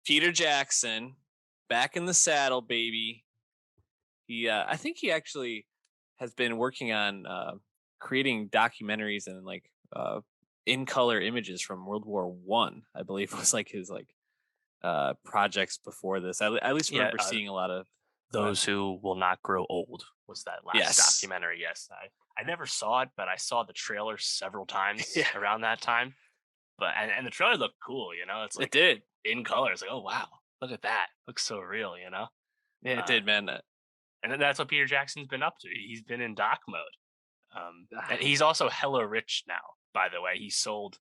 Peter Jackson, back in the saddle, baby. I think he actually has been working on creating documentaries and like in color images from World War One. I believe was like his projects before this. I at least Yeah, remember seeing a lot of. Go ahead. Those Who Will Not Grow Old was that last Yes. documentary. Yes, I never saw it, but I saw the trailer several times Yeah, around that time. But and the trailer looked cool, it's it like did. in color. It's like, oh wow, look at that, looks so real. Yeah, it Uh, did, man. and then that's what Peter Jackson's been up to. He's been in doc mode, and he's also hella rich now. By the way, he sold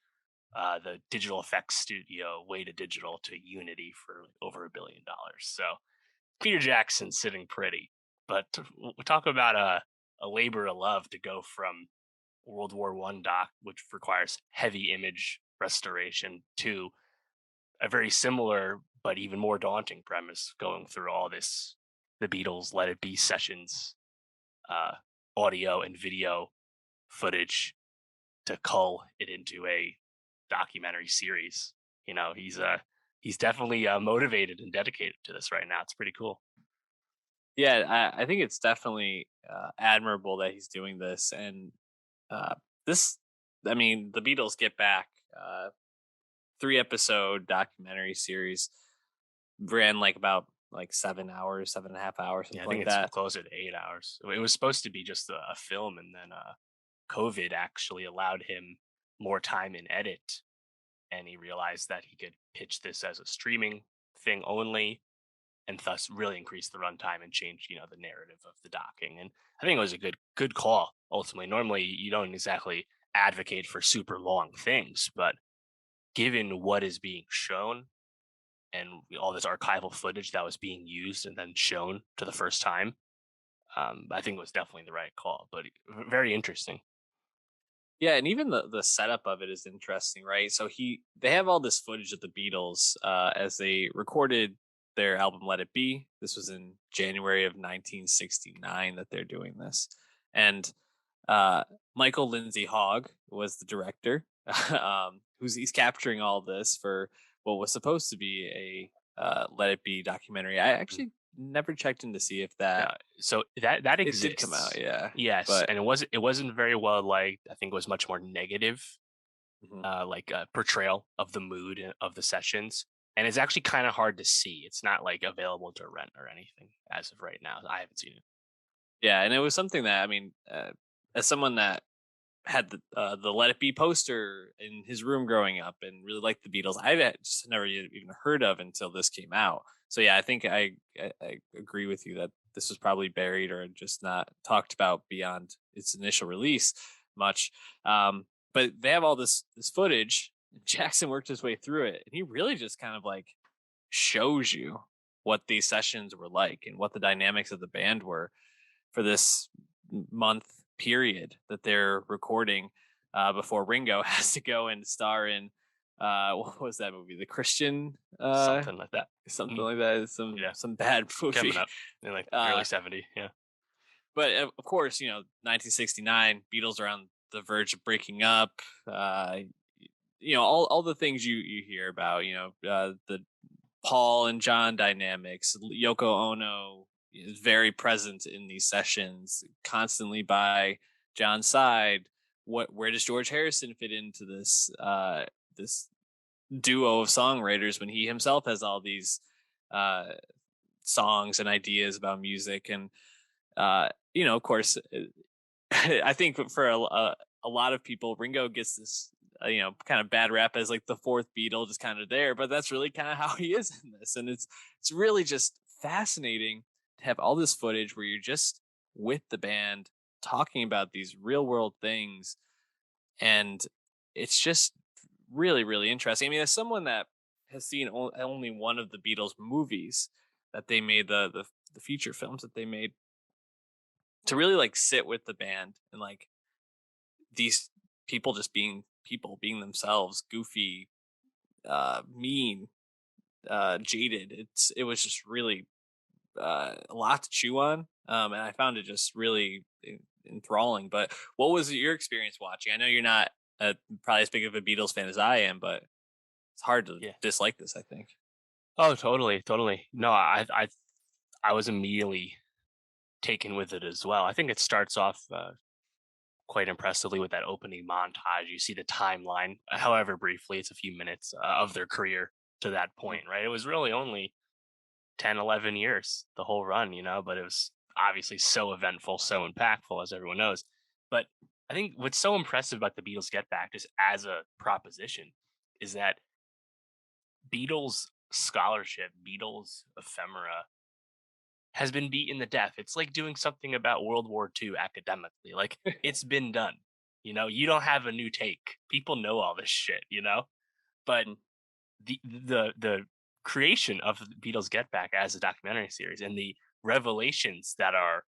the digital effects studio Way to Digital to Unity for like over $1 billion. So Peter Jackson's sitting pretty. But we talk about a labor of love to go from World War One doc, which requires heavy image restoration, to a very similar but even more daunting premise, going through all this the Beatles Let It Be sessions, uh, audio and video footage to cull it into a documentary series. He's definitely motivated and dedicated to this right now. It's pretty cool. Yeah, I think it's definitely admirable that he's doing this, and uh, this. I mean, the Beatles Get Back, 3 episode documentary series, ran like about like 7 hours, 7.5 hours, Yeah, something I think like it's that. closer to 8 hours. It was supposed to be just a film, and then COVID actually allowed him more time in edit, and he realized that he could pitch this as a streaming thing only, and thus really increase the runtime and change, the narrative of the docking. And I think it was a good call. Ultimately, normally you don't exactly advocate for super long things, but given what is being shown and all this archival footage that was being used and then shown to the first time, I think it was definitely the right call. But very interesting. Yeah, and even the setup of it is interesting, right? So they have all this footage of the Beatles as they recorded their album Let It Be. This was in January of 1969 that they're doing this, and uh, Michael Lindsay Hogg was the director, he's capturing all this for what was supposed to be a Let It Be documentary. I actually never checked in to see if that Yeah, so that it did come out, exists. yeah, Yes, but and it wasn't very well liked. I think it was much more negative, mhm. like a portrayal of the mood of the sessions, and it's actually kind of hard to see. It's not like available to rent or anything as of right now. I haven't seen it. Yeah, and it was something that I mean, as someone that had the Let It Be poster in his room growing up and really liked the Beatles, just never even heard of until this came out. So yeah, I think I agree with you that this was probably buried or just not talked about beyond its initial release much. But they have all this footage. Jackson worked his way through it, and he really just kind of like shows you what these sessions were like and what the dynamics of the band were for this month period that they're recording before Ringo has to go and star in what was that movie? The Christian Something like that. something Mm, like that. Some yeah, some bad coming movie. up in like early Uh 70. Yeah. but of course, 1969, Beatles are on the verge of breaking up. Uh all the things you hear about, the Paul and John dynamics. Yoko Ono is very present in these sessions, constantly by John's side. Where does George Harrison fit into this duo of songwriters when he himself has all these uh, songs and ideas about music? And of course, I think for a lot of people, Ringo gets this kind of bad rap as like the fourth Beatle, just kind of there, but that's really kind of how he is in this, and it's really just fascinating to have all this footage where you're just with the band talking about these real world things, and it's just really interesting. I mean, as someone that has seen only one of the Beatles movies that they made, the feature films that they made, to really like sit with the band and like these people just being people, being themselves, goofy, mean, jaded. It was just really a lot to chew on, and I found it just really enthralling. But what was your experience watching? I know you're not probably as big of a Beatles fan as I am, but it's hard to Yeah. dislike this, I think. Oh, totally, totally. No, I was immediately taken with it as well. I think it starts off quite impressively with that opening montage. You see the timeline, however briefly, it's a few minutes of their career to that Mhm. point, right? It was really only 10, 11 years, the whole run, but it was obviously so eventful, so impactful, as everyone knows. But I think what's so impressive about the Beatles Get Back, just as a proposition, is that Beatles scholarship, Beatles ephemera has been beaten to death. It's like doing something about World War II academically. Like, it's been done. You don't have a new take. People know all this shit. But Mhm. the creation of the Beatles Get Back as a documentary series and the revelations that are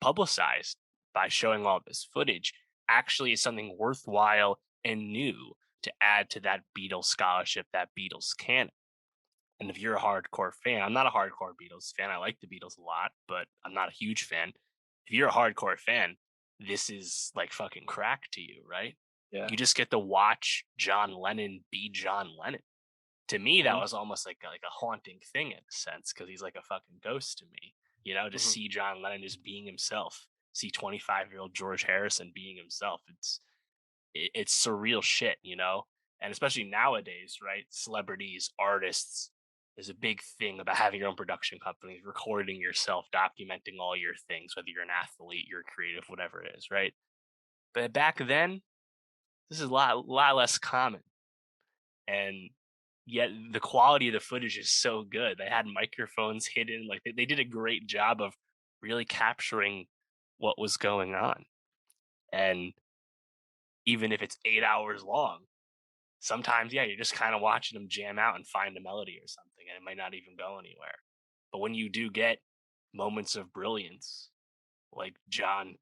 publicized by showing all this footage actually is something worthwhile and new to add to that Beatles scholarship, that Beatles canon. And if you're a hardcore fan, I'm not a hardcore Beatles fan. I like the Beatles a lot, but I'm not a huge fan. If you're a hardcore fan, this is like fucking crack to you, right? Yeah. You just get to watch John Lennon be John Lennon. To me, that Mhm. was almost like a haunting thing in a sense because he's like a fucking ghost to me. To Mhm. see John Lennon just being himself, see 25-year-old George Harrison being himself. It's surreal shit. And especially nowadays, right? Celebrities, artists, there's a big thing about having your own production company, recording yourself, documenting all your things, whether you're an athlete, you're creative, whatever it is, right? But back then, this is a lot less common. And yet the quality of the footage is so good. They had microphones hidden, like they did a great job of really capturing what was going on. And even if it's 8 hours long, sometimes, yeah, you're just kind of watching them jam out and find a melody or something, and it might not even go anywhere. But when you do get moments of brilliance, like John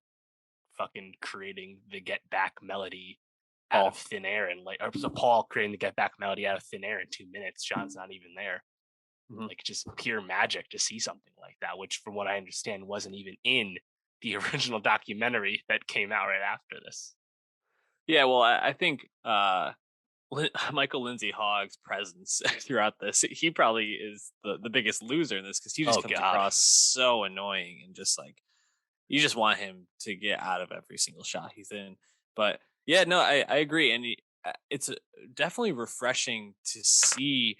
fucking creating the Get Back melody out of Paul. thin air, and like, or so Paul creating the Get Back melody out of thin air in 2 minutes, John's not even there. Mhm. Like, just pure magic to see something like that, which, from what I understand, wasn't even in the original documentary that came out right after this. Yeah, well, I think Michael Lindsay Hogg's presence throughout this, he probably is the biggest loser in this because he just Oh comes God. across so annoying and just like you just want him to get out of every single shot he's in. But yeah, no, I agree, and it's definitely refreshing to see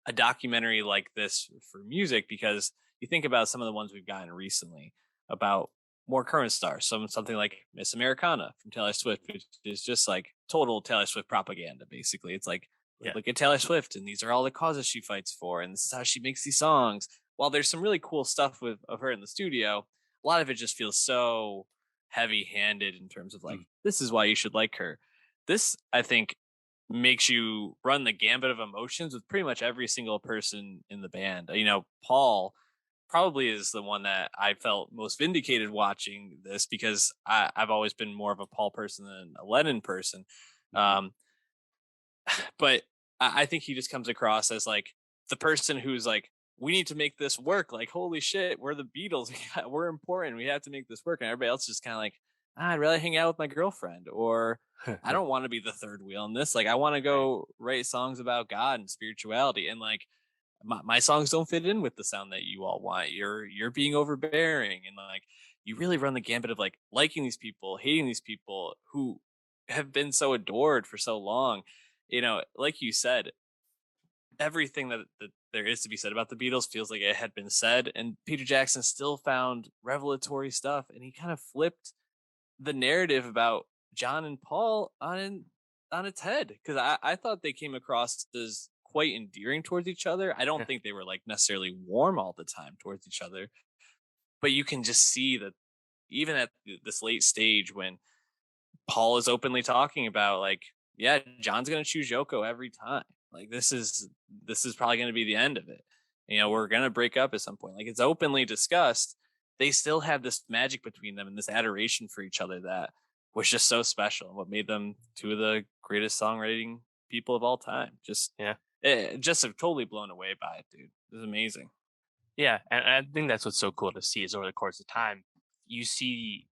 a documentary like this for music because you think about some of the ones we've gotten recently about more current stars, something like Miss Americana from Taylor Swift, which is just like total Taylor Swift propaganda. Basically, it's like Yeah. look at Taylor Swift, and these are all the causes she fights for, and this is how she makes these songs. While there's some really cool stuff with of her in the studio, a lot of it just feels so heavy-handed in terms of like Mm. this is why you should like her. This, I think, makes you run the gambit of emotions with pretty much every single person in the band. Paul probably is the one that I felt most vindicated watching this because I've always been more of a Paul person than a Lennon person. Mhm. Um, but I think he just comes across as like the person who's like, we need to make this work. Like, holy shit, we're the Beatles. We're important. We have to make this work. And everybody else is just kind of like, I'd rather hang out with my girlfriend, or I don't want to be the third wheel in this. Like, I want to Right. go write songs about God and spirituality. And like, my songs don't fit in with the sound that you all want. You're being overbearing, and like, you really run the gambit of like liking these people, hating these people who have been so adored for so long. Like you said, everything that there is to be said about the Beatles feels like it had been said, and Peter Jackson still found revelatory stuff, and he kind of flipped the narrative about John and Paul on its head because I thought they came across as quite endearing towards each other. I don't Yeah. think they were like necessarily warm all the time towards each other, but you can just see that even at this late stage when Paul is openly talking about like, yeah, John's gonna choose Yoko every time. Like this is probably gonna be the end of it. We're gonna break up at some point. Like it's openly discussed. They still have this magic between them and this adoration for each other that was just so special and what made them two of the greatest songwriting people of all time. Yeah. Just have totally blown away by it, dude. It was amazing. Yeah, and I think that's what's so cool to see is over the course of time, you see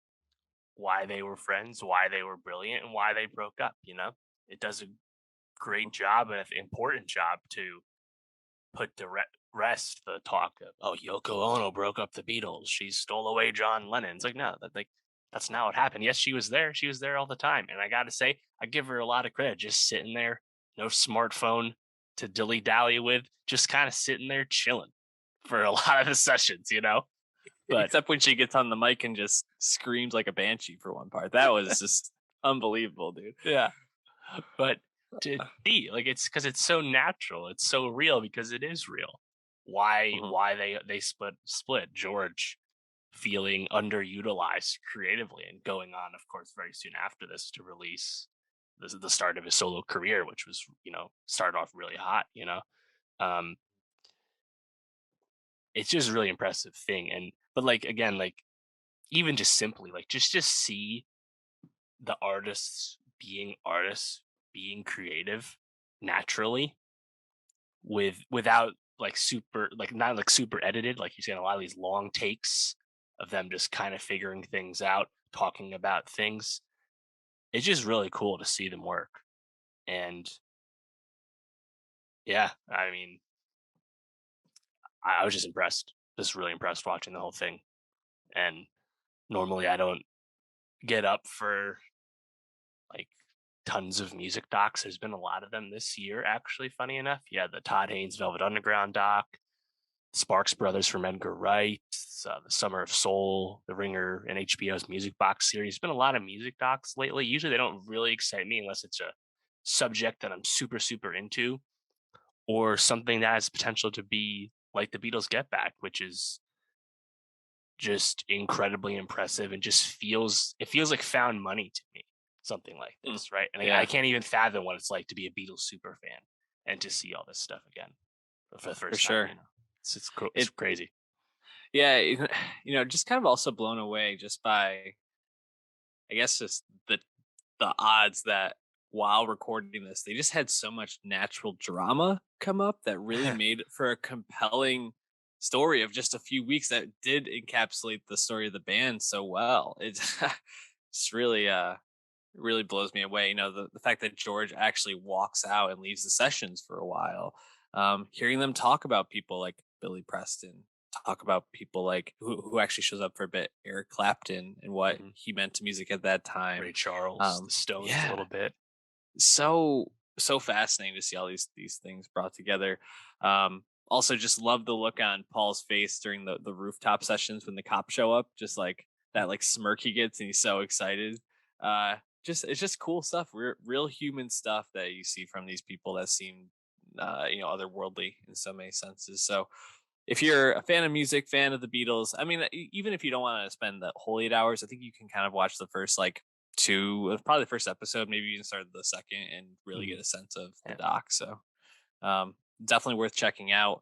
why they were friends, why they were brilliant, and why they broke up. It does a great job and an important job to put to rest the talk of, oh, Yoko Ono broke up the Beatles, she stole away John Lennon. It's like, no, that's not what happened. Yes, she was there. She was there all the time. And I got to say, I give her a lot of credit, just sitting there, no smartphone to dilly dally with, just kind of sitting there chilling for a lot of the sessions, you know? But Except when she gets on the mic and just screams like a banshee for one part. That was just unbelievable, dude. yeah, but to see, like, it's because it's so natural, it's so real because it is real. Why Mhm. why they split George feeling underutilized creatively and going on, of course, very soon after this to release the start of his solo career, which was, started off really hot, um it's just a really impressive thing. And but like, again, like, even just simply, like, just see the artists being creative naturally, without like super, like, not like super edited, like you see in a lot of these long takes of them just kind of figuring things out, talking about things. It's just really cool to see them work. And yeah, I mean, I was just impressed, just really impressed watching the whole thing. And normally I don't get up for like tons of music docs. There's been a lot of them this year, actually, funny enough. Yeah, the Todd Haynes Velvet Underground doc, Sparks Brothers from Edgar Wright, the Summer of Soul, The Ringer, and HBO's Music Box series. There's been a lot of music docs lately. Usually they don't really excite me unless it's a subject that I'm super, super into, or something that has potential to be like the Beatles Get Back, which is just incredibly impressive and just feels like found money to me, something like Mm. this, right? And I Yeah, can't even fathom what it's like to be a Beatles super fan and to see all this stuff again for the for first time. sure. It's It crazy. yeah, just kind of also blown away just by, I guess, just the odds that while recording this, they just had so much natural drama come up that really made for a compelling story of just a few weeks that did encapsulate the story of the band so well. It's it's really blows me away. The fact that George actually walks out and leaves the sessions for a while. Hearing them talk about people like Billy Preston, talk about people like who actually shows up for a bit, Eric Clapton, and what Mhm. he meant to music at that Ray time. Charles, the Stones, a Yeah, little bit. so fascinating to see all these things brought together. Also, just love the look on Paul's face during the rooftop sessions when the cops show up, just like that like smirk he gets, and he's so excited. Just it's just cool stuff, real human stuff that you see from these people that seem otherworldly in so many senses. So if you're a fan of music, fan of the Beatles, I mean, even if you don't want to spend the whole 8 hours, I think you can kind of watch the first like two, probably the first episode, maybe even start the second, and really Mhm. get a sense of the Yeah. doc. So definitely worth checking out.